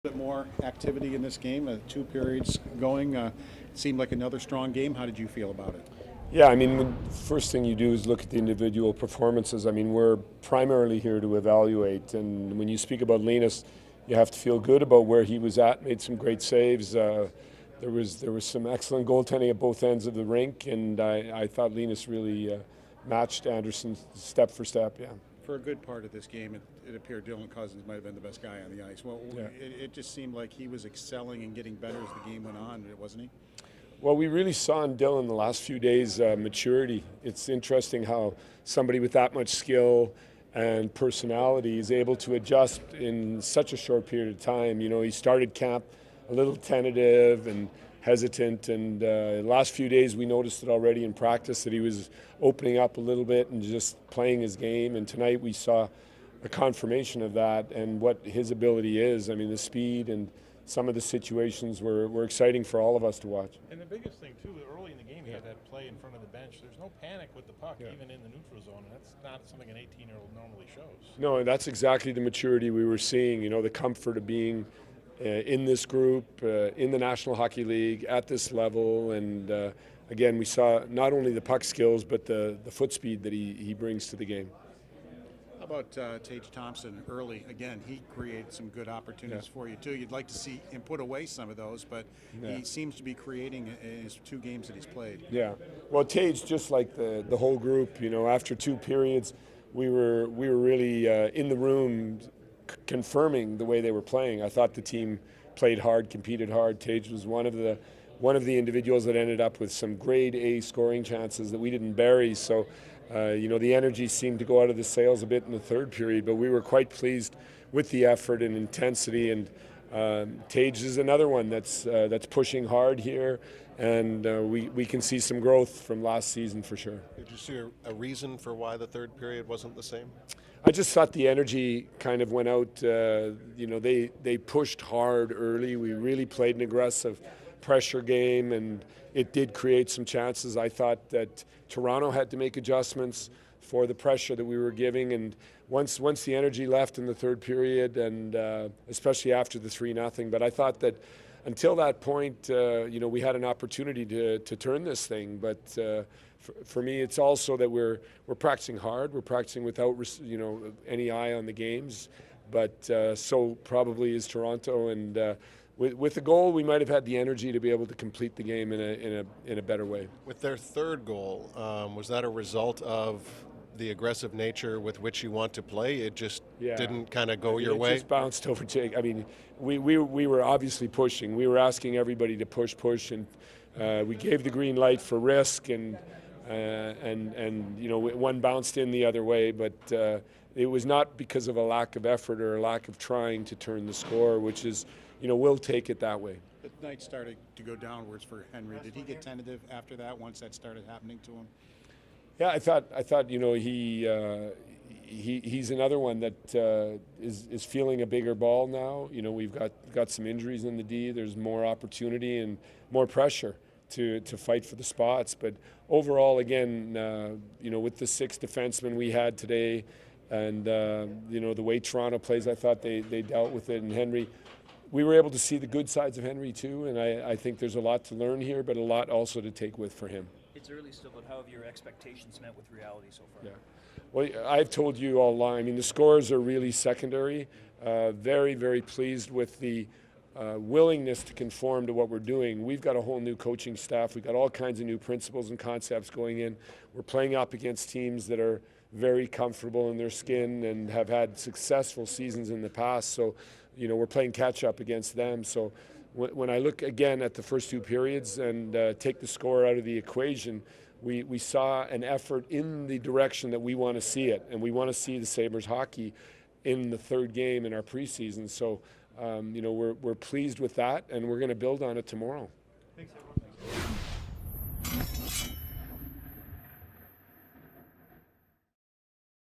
Bit more activity in this game, 2 periods going. It seemed like another strong game. How did you feel about it? Yeah, I mean, first thing you do is look at the individual performances. I mean, we're primarily here to evaluate, and when you speak about Linus, you have to feel good about where he was at. Made some great saves. There was some excellent goaltending at both ends of the rink, and I thought Linus really matched Anderson step for step. Yeah. For a good part of this game, it appeared Dylan Cousins might have been the best guy on the ice. Well, Yeah. it just seemed like he was excelling and getting better as the game went on, wasn't he? Well, we really saw in Dylan the last few days maturity. It's interesting how somebody with that much skill and personality is able to adjust in such a short period of time. You know, he started camp a little tentative and hesitant, and the last few days we noticed it already in practice that he was opening up a little bit and just playing his game. And tonight we saw a confirmation of that and what his ability is. I mean, the speed and some of the situations were exciting for all of us to watch. And the biggest thing, too, early in the game, he had that play in front of the bench. There's no panic with the puck, even in the neutral zone, and that's not something an 18-year-old normally shows. No, that's exactly the maturity we were seeing, you know, the comfort of being in this group, in the National Hockey League, at this level, and again, we saw not only the puck skills, but the foot speed that he brings to the game. How about Tage Thompson early? Again, he created some good opportunities for you, too. You'd like to see him put away some of those, but he seems to be creating in his 2 games that he's played. Yeah. Well, Tage, just like the whole group, you know, after 2 periods, we were really in the room confirming the way they were playing. I thought the team played hard, competed hard. Tage was one of the individuals that ended up with some grade A scoring chances that we didn't bury. So, you know, the energy seemed to go out of the sails a bit in the 3rd period, but we were quite pleased with the effort and intensity. And Tage is another one that's pushing hard here, and we can see some growth from last season for sure. Did you see a reason for why the 3rd period wasn't the same? I just thought the energy kind of went out. You know, they pushed hard early. We really played an aggressive pressure game, and it did create some chances. I thought that Toronto had to make adjustments for the pressure that we were giving, and once the energy left in the 3rd period, and especially after the 3-0. But I thought that until that point, you know, we had an opportunity to turn this thing. But for me, it's also that we're practicing hard. We're practicing without, you know, any eye on the games. But so probably is Toronto, and with the goal, we might have had the energy to be able to complete the game in a better way. With their 3rd goal, was that a result of the aggressive nature with which you want to play? It just didn't kind of go your way? It just bounced over Jake. I mean, we were obviously pushing. We were asking everybody to push, and we gave the green light for risk, and you know, one bounced in the other way, but it was not because of a lack of effort or a lack of trying to turn the score, which is, you know, we'll take it that way. The night started to go downwards for Henry. Did he get tentative after that once that started happening to him? Yeah, I thought you know, he's another one that is feeling a bigger ball now. You know, we've got some injuries in the D. There's more opportunity and more pressure to fight for the spots. But overall, again, you know, with the 6 defensemen we had today, and you know, the way Toronto plays, I thought they dealt with it. And Henry, we were able to see the good sides of Henry too, and I think there's a lot to learn here, but a lot also to take with for him. It's early still, but how have your expectations met with reality so far? Yeah. Well, I've told you all along, I mean, the scores are really secondary. Very, very pleased with the willingness to conform to what we're doing. We've got a whole new coaching staff. We've got all kinds of new principles and concepts going in. We're playing up against teams that are very comfortable in their skin and have had successful seasons in the past. So, you know, we're playing catch up against them. So when I look again at the first 2 periods and take the score out of the equation, we saw an effort in the direction that we want to see it, and we want to see the Sabres hockey in the 3rd game in our preseason. So, you know, we're pleased with that, and we're going to build on it tomorrow. Thanks, everyone.